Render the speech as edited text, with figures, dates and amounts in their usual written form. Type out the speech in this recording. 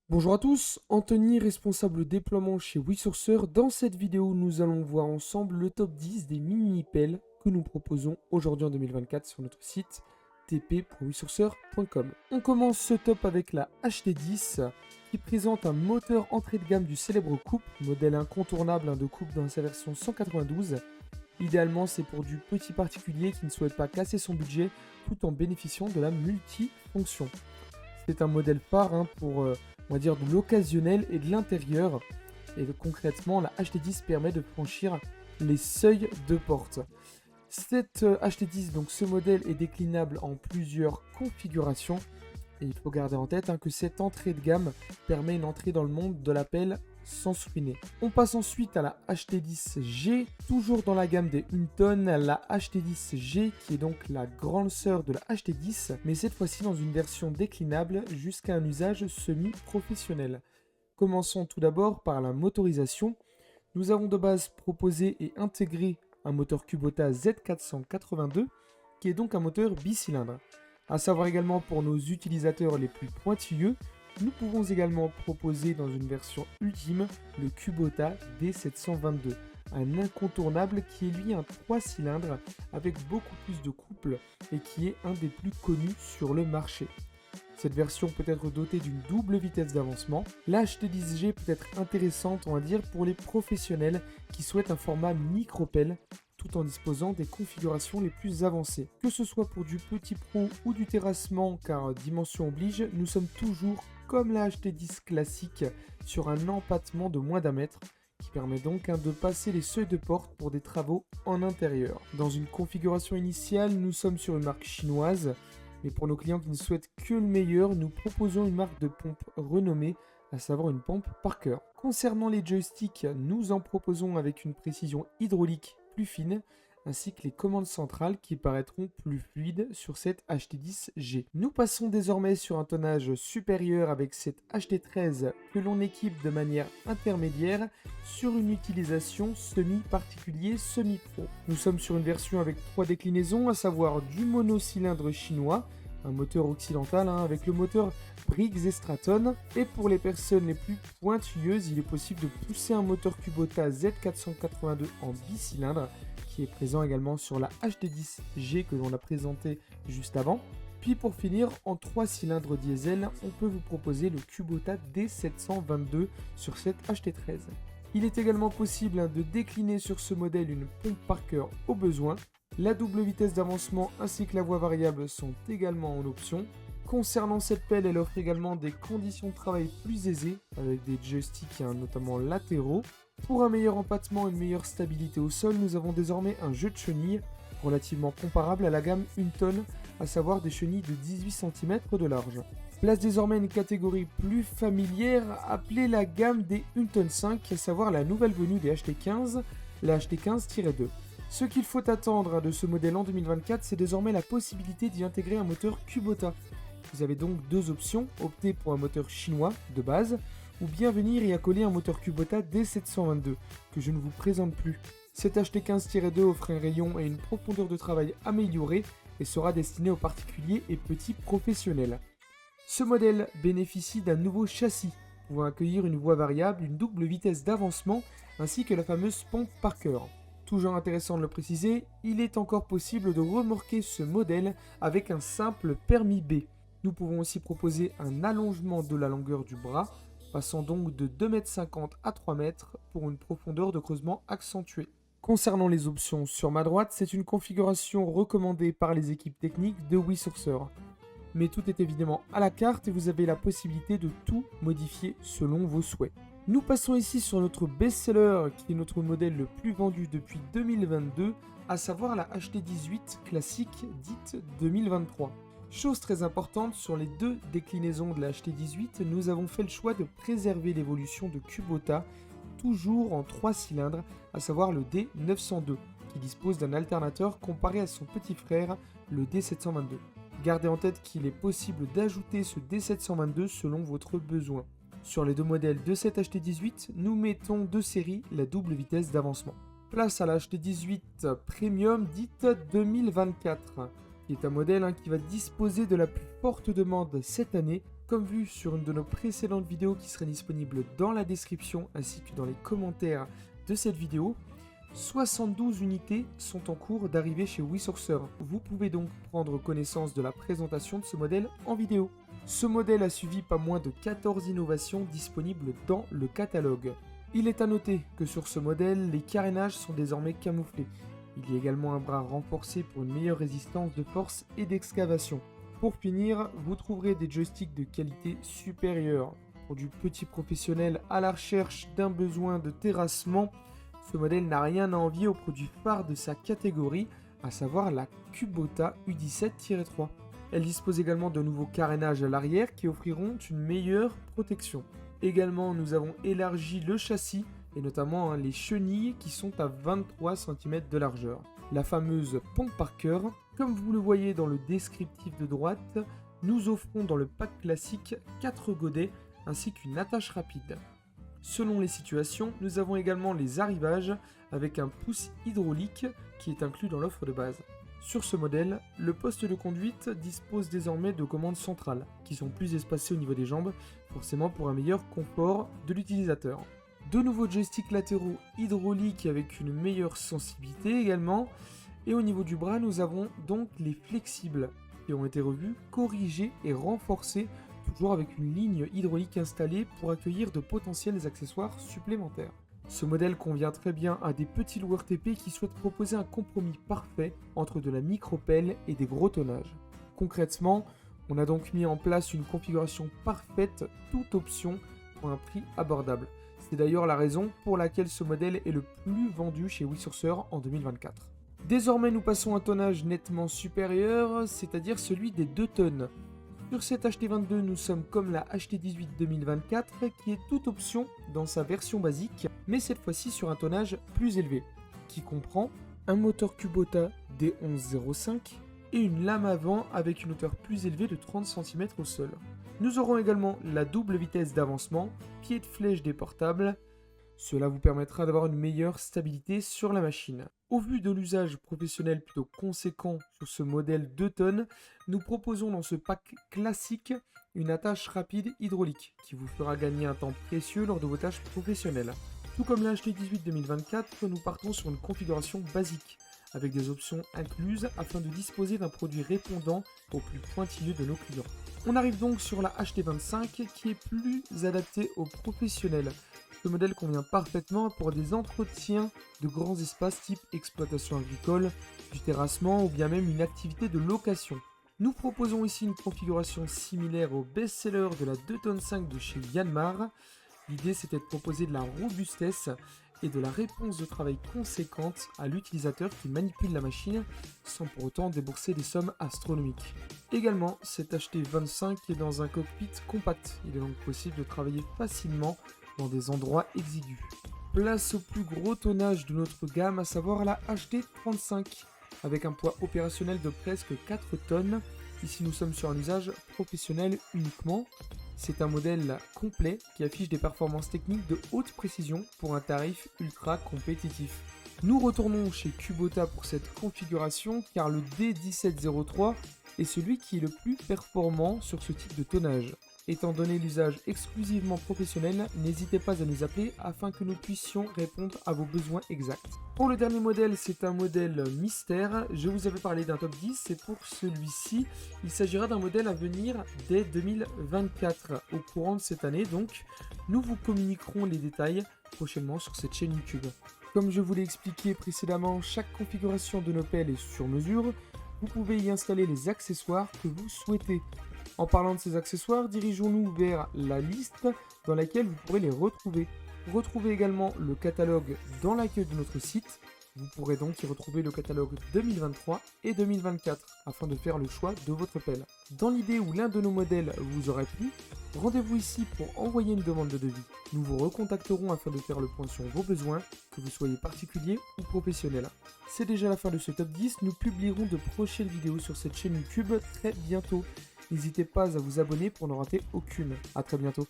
Bonjour à tous, Anthony, responsable déploiement chez WeSourceur. Dans cette vidéo, nous allons voir ensemble le top 10 des mini-pelles que nous proposons aujourd'hui en 2024 sur notre site tp.wesourceur.com. On commence ce top avec la HT10 qui présente un moteur entrée de gamme du célèbre Coupe, modèle incontournable de Coupe dans sa version 192. Idéalement, c'est pour du petit particulier qui ne souhaite pas casser son budget tout en bénéficiant de la multifonction. C'est un modèle phare pour on va dire de l'occasionnel et de l'intérieur. Et concrètement, la HT10 permet de franchir les seuils de porte. Cette HT10, donc ce modèle est déclinable en plusieurs configurations. Et il faut garder en tête que cette entrée de gamme permet une entrée dans le monde de la pelle sans se ruiner. On passe ensuite à la HT10G, toujours dans la gamme des 1 tonne, la HT10G qui est donc la grande sœur de la HT10, mais cette fois-ci dans une version déclinable jusqu'à un usage semi-professionnel. Commençons tout d'abord par la motorisation. Nous avons de base proposé et intégré un moteur Kubota Z482 qui est donc un moteur bicylindre. À savoir également pour nos utilisateurs les plus pointilleux, nous pouvons également proposer dans une version ultime le Kubota D722, un incontournable qui est lui un 3 cylindres avec beaucoup plus de couple et qui est un des plus connus sur le marché. Cette version peut être dotée d'une double vitesse d'avancement. La HT10G peut être intéressante, on va dire, pour les professionnels qui souhaitent un format micro-pelle tout en disposant des configurations les plus avancées. Que ce soit pour du petit pro ou du terrassement, car dimension oblige, nous sommes toujours, comme la HT10 classique, sur un empattement de moins d'1 mètre, qui permet donc de passer les seuils de porte pour des travaux en intérieur. Dans une configuration initiale, nous sommes sur une marque chinoise, mais pour nos clients qui ne souhaitent que le meilleur, nous proposons une marque de pompe renommée, à savoir une pompe Parker. Concernant les joysticks, nous en proposons avec une précision hydraulique plus fine, ainsi que les commandes centrales qui paraîtront plus fluides sur cette HT10G. Nous passons désormais sur un tonnage supérieur avec cette HT13 que l'on équipe de manière intermédiaire sur une utilisation semi-particulier, semi-pro. Nous sommes sur une version avec 3 déclinaisons, à savoir du monocylindre chinois, un moteur occidental avec le moteur Briggs et Stratton. Et pour les personnes les plus pointilleuses, il est possible de pousser un moteur Kubota Z482 en bicylindre qui est présent également sur la HT10G que l'on a présenté juste avant. Puis pour finir, en 3 cylindres diesel, on peut vous proposer le Kubota D722 sur cette HT13. Il est également possible de décliner sur ce modèle une pompe Parker au besoin. La double vitesse d'avancement ainsi que la voie variable sont également en option. Concernant cette pelle, elle offre également des conditions de travail plus aisées avec des joysticks notamment latéraux. Pour un meilleur empattement et une meilleure stabilité au sol, nous avons désormais un jeu de chenilles relativement comparable à la gamme 1 tonne, à savoir des chenilles de 18 cm de large. Place désormais une catégorie plus familière appelée la gamme des 1 tonne 5, à savoir la nouvelle venue des HT15, la HT15-2. Ce qu'il faut attendre de ce modèle en 2024, c'est désormais la possibilité d'y intégrer un moteur Kubota. Vous avez donc deux options, opter pour un moteur chinois de base, ou bien venir y accoler un moteur Kubota D722, que je ne vous présente plus. Cet HT15-2 offre un rayon et une profondeur de travail améliorée et sera destiné aux particuliers et petits professionnels. Ce modèle bénéficie d'un nouveau châssis, pouvant accueillir une voie variable, une double vitesse d'avancement, ainsi que la fameuse pompe Parker. Toujours intéressant de le préciser, il est encore possible de remorquer ce modèle avec un simple permis B. Nous pouvons aussi proposer un allongement de la longueur du bras, passant donc de 2,50 m à 3 m pour une profondeur de creusement accentuée. Concernant les options sur ma droite, c'est une configuration recommandée par les équipes techniques de WeSourceur. Mais tout est évidemment à la carte et vous avez la possibilité de tout modifier selon vos souhaits. Nous passons ici sur notre best-seller qui est notre modèle le plus vendu depuis 2022, à savoir la HT18 classique dite 2023. Chose très importante, sur les deux déclinaisons de la HT18, nous avons fait le choix de préserver l'évolution de Kubota, toujours en 3 cylindres, à savoir le D902, qui dispose d'un alternateur comparé à son petit frère, le D722. Gardez en tête qu'il est possible d'ajouter ce D722 selon votre besoin. Sur les deux modèles de cette HT18, nous mettons de série la double vitesse d'avancement. Place à la HT18 Premium dite 2024, qui est un modèle qui va disposer de la plus forte demande cette année, Comme vu sur une de nos précédentes vidéos qui serait disponible dans la description ainsi que dans les commentaires de cette vidéo, 72 unités sont en cours d'arriver chez WeSourcer. Vous pouvez donc prendre connaissance de la présentation de ce modèle en vidéo. Ce modèle a suivi pas moins de 14 innovations disponibles dans le catalogue. Il est à noter que sur ce modèle, les carénages sont désormais camouflés. Il y a également un bras renforcé pour une meilleure résistance de force et d'excavation. Pour finir, vous trouverez des joysticks de qualité supérieure. Pour du petit professionnel à la recherche d'un besoin de terrassement, ce modèle n'a rien à envier au produit phare de sa catégorie, à savoir la Kubota U17-3. Elle dispose également de nouveaux carénages à l'arrière qui offriront une meilleure protection. Également, nous avons élargi le châssis et notamment les chenilles qui sont à 23 cm de largeur. La fameuse pompe par cœur. Comme vous le voyez dans le descriptif de droite, nous offrons dans le pack classique 4 godets ainsi qu'une attache rapide. Selon les situations, nous avons également les arrivages avec un pouce hydraulique qui est inclus dans l'offre de base. Sur ce modèle, le poste de conduite dispose désormais de commandes centrales qui sont plus espacées au niveau des jambes, forcément pour un meilleur confort de l'utilisateur. De nouveaux joysticks latéraux hydrauliques avec une meilleure sensibilité également. Et au niveau du bras, nous avons donc les flexibles qui ont été revus, corrigés et renforcés, toujours avec une ligne hydraulique installée pour accueillir de potentiels accessoires supplémentaires. Ce modèle convient très bien à des petits loueurs TP qui souhaitent proposer un compromis parfait entre de la micro-pelle et des gros tonnages. Concrètement, on a donc mis en place une configuration parfaite, toute option, pour un prix abordable. C'est d'ailleurs la raison pour laquelle ce modèle est le plus vendu chez WeSourcer en 2024. Désormais, nous passons à un tonnage nettement supérieur, c'est-à-dire celui des 2 tonnes. Sur cette HT22, nous sommes comme la HT18 2024 qui est toute option dans sa version basique, mais cette fois-ci sur un tonnage plus élevé, qui comprend un moteur Kubota D1105 et une lame avant avec une hauteur plus élevée de 30 cm au sol. Nous aurons également la double vitesse d'avancement, pied de flèche déportable. Cela vous permettra d'avoir une meilleure stabilité sur la machine. Au vu de l'usage professionnel plutôt conséquent sur ce modèle 2 tonnes, nous proposons dans ce pack classique une attache rapide hydraulique qui vous fera gagner un temps précieux lors de vos tâches professionnelles. Tout comme la HT18 2024, nous partons sur une configuration basique avec des options incluses afin de disposer d'un produit répondant aux plus pointilleux de nos clients. On arrive donc sur la HT25 qui est plus adaptée aux professionnels. Ce modèle convient parfaitement pour des entretiens de grands espaces type exploitation agricole, du terrassement ou bien même une activité de location. Nous proposons ici une configuration similaire au best-seller de la 2 tonnes 5 de chez Yanmar. L'idée c'était de proposer de la robustesse et de la réponse de travail conséquente à l'utilisateur qui manipule la machine sans pour autant débourser des sommes astronomiques. Également, cette HT25 est dans un cockpit compact. Il est donc possible de travailler facilement dans des endroits exigus. Place au plus gros tonnage de notre gamme, à savoir la HT35, avec un poids opérationnel de presque 4 tonnes. Ici nous sommes sur un usage professionnel uniquement. C'est un modèle complet qui affiche des performances techniques de haute précision pour un tarif ultra compétitif. Nous retournons chez Kubota pour cette configuration car le D1703 est celui qui est le plus performant sur ce type de tonnage. Étant donné l'usage exclusivement professionnel, n'hésitez pas à nous appeler afin que nous puissions répondre à vos besoins exacts. Pour le dernier modèle, c'est un modèle mystère. Je vous avais parlé d'un top 10 et pour celui-ci, il s'agira d'un modèle à venir dès 2024. Au courant de cette année, donc, nous vous communiquerons les détails prochainement sur cette chaîne YouTube. Comme je vous l'ai expliqué précédemment, chaque configuration de nos pelles est sur mesure. Vous pouvez y installer les accessoires que vous souhaitez. En parlant de ces accessoires, dirigeons-nous vers la liste dans laquelle vous pourrez les retrouver. Retrouvez également le catalogue dans l'accueil de notre site. Vous pourrez donc y retrouver le catalogue 2023 et 2024 afin de faire le choix de votre pelle. Dans l'idée où l'un de nos modèles vous aurait plu, rendez-vous ici pour envoyer une demande de devis. Nous vous recontacterons afin de faire le point sur vos besoins, que vous soyez particulier ou professionnel. C'est déjà la fin de ce top 10, nous publierons de prochaines vidéos sur cette chaîne YouTube très bientôt. N'hésitez pas à vous abonner pour ne rater aucune. A très bientôt.